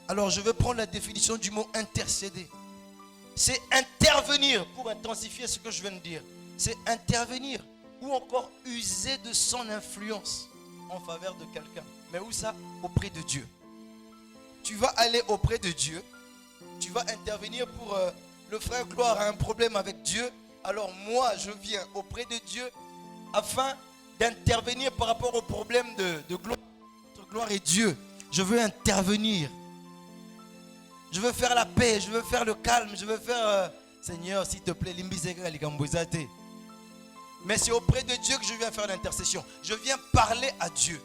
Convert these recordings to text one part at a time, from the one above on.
Alors je vais prendre la définition du mot intercéder. C'est intervenir, pour intensifier ce que je viens de dire. C'est intervenir ou encore user de son influence en faveur de quelqu'un. Mais où ça? Auprès de Dieu. Tu vas aller auprès de Dieu. Tu vas intervenir pour le frère Gloire a un problème avec Dieu. Alors moi je viens auprès de Dieu afin d'intervenir par rapport au problème de gloire, entre gloire et Dieu. Je veux intervenir. Je veux faire la paix, je veux faire le calme, je veux faire Seigneur, s'il te plaît, mais c'est auprès de Dieu que je viens faire l'intercession. Je viens parler à Dieu.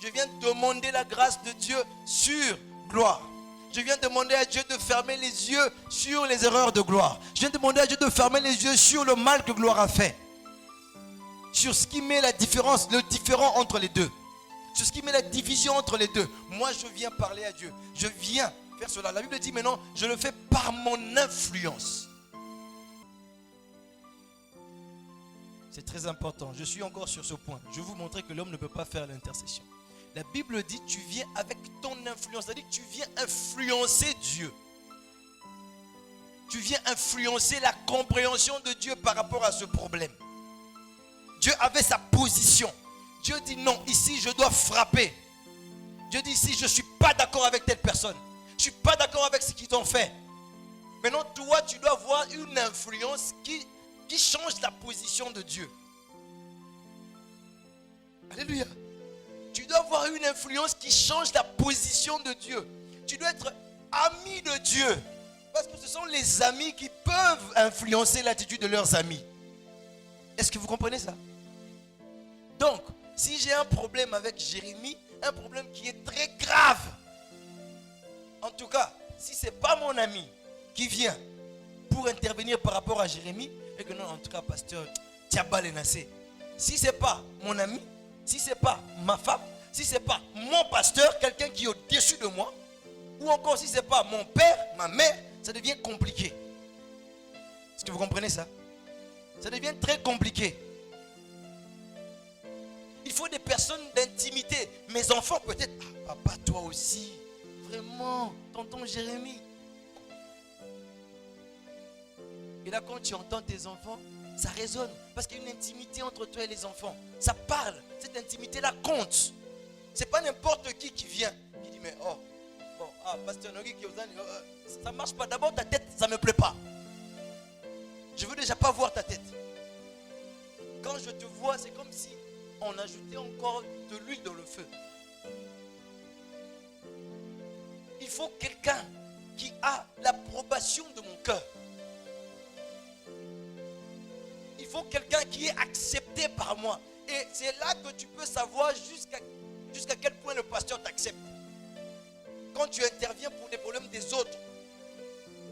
Je viens demander la grâce de Dieu sur gloire. Je viens demander à Dieu de fermer les yeux sur les erreurs de gloire. Je viens demander à Dieu de fermer les yeux sur le mal que gloire a fait. Sur ce qui met la différence, le différent entre les deux. Sur ce qui met la division entre les deux. Moi, je viens parler à Dieu. Je viens faire cela. La Bible dit maintenant, je le fais par mon influence. C'est très important. Je suis encore sur ce point. Je vais vous montrer que l'homme ne peut pas faire l'intercession. La Bible dit, tu viens avec ton influence. C'est-à-dire que tu viens influencer Dieu. Tu viens influencer la compréhension de Dieu par rapport à ce problème. Dieu avait sa position. Dieu dit non, ici je dois frapper. Dieu dit ici je ne suis pas d'accord avec telle personne. Je ne suis pas d'accord avec ce qu'ils ont fait. Maintenant toi tu dois avoir une influence qui change la position de Dieu. Alléluia. Tu dois avoir une influence qui change la position de Dieu. Tu dois être ami de Dieu. Parce que ce sont les amis qui peuvent influencer l'attitude de leurs amis. Est-ce que vous comprenez ça? Donc, si j'ai un problème avec Jérémie, un problème qui est très grave, en tout cas, si ce n'est pas mon ami qui vient pour intervenir par rapport à Jérémie, et que non, en tout cas, pasteur, Tiabal et Nassé, si ce n'est pas mon ami, si ce n'est pas ma femme, si ce n'est pas mon pasteur, quelqu'un qui est au-dessus de moi, ou encore si ce n'est pas mon père, ma mère, ça devient compliqué. Est-ce que vous comprenez ça? Ça devient très compliqué. Il faut des personnes d'intimité. Mes enfants peut-être, ah, papa toi aussi, vraiment, tonton Jérémie. Et là quand tu entends tes enfants, ça résonne. Parce qu'il y a une intimité entre toi et les enfants. Ça parle, cette intimité-là compte. C'est pas n'importe qui vient, qui dit mais oh, bon, pasteur Nogui qui ça marche pas. D'abord ta tête, ça me plaît pas. Je veux déjà pas voir ta tête. Quand je te vois, c'est comme si on ajoutait encore de l'huile dans le feu. Il faut quelqu'un qui a l'approbation de mon cœur. Il faut quelqu'un qui est accepté par moi. Et c'est là que tu peux savoir jusqu'à quel point le pasteur t'accepte. Quand tu interviens pour des problèmes des autres.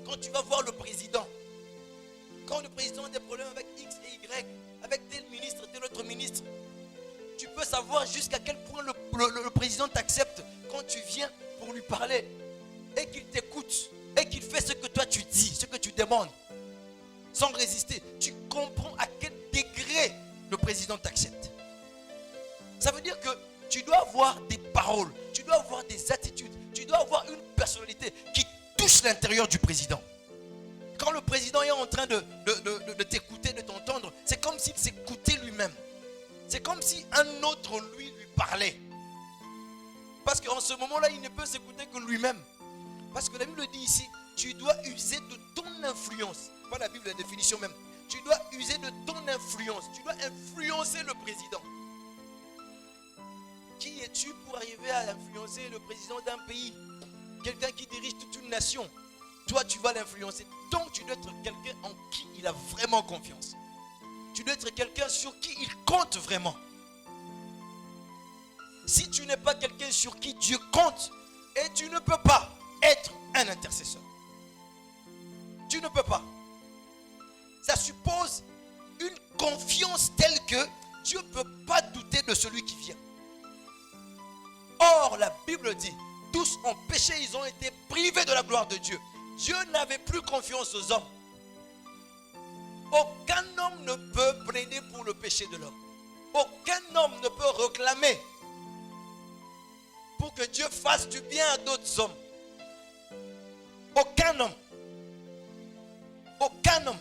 Quand tu vas voir le président. Quand le président a des problèmes avec X et Y, avec tel ministre, tel autre ministre, tu peux savoir jusqu'à quel point le président t'accepte quand tu viens pour lui parler et qu'il t'écoute et qu'il fait ce que toi tu dis, ce que tu demandes, sans résister. Tu comprends à quel degré le président t'accepte. Ça veut dire que tu dois avoir des paroles, tu dois avoir des attitudes, tu dois avoir une personnalité qui touche l'intérieur du président. Quand le président est en train de t'écouter, de t'entendre, c'est comme s'il s'écoutait lui-même. C'est comme si un autre lui parlait. Parce qu'en ce moment-là, il ne peut s'écouter que lui-même. Parce que la Bible dit ici, tu dois user de ton influence. Pas la Bible, la définition même. Tu dois user de ton influence. Tu dois influencer le président. Qui es-tu pour arriver à influencer le président d'un pays? Quelqu'un qui dirige toute une nation. Toi, tu vas l'influencer. Donc, tu dois être quelqu'un en qui il a vraiment confiance. Tu dois être quelqu'un sur qui il compte vraiment. Si tu n'es pas quelqu'un sur qui Dieu compte, et tu ne peux pas être un intercesseur. Tu ne peux pas. Ça suppose une confiance telle que Dieu ne peut pas douter de celui qui vient. Or, la Bible dit, tous ont péché, ils ont été privés de la gloire de Dieu. Dieu n'avait plus confiance aux hommes. Aucun homme ne peut plaider pour le péché de l'homme. Aucun homme ne peut réclamer pour que Dieu fasse du bien à d'autres hommes. Aucun homme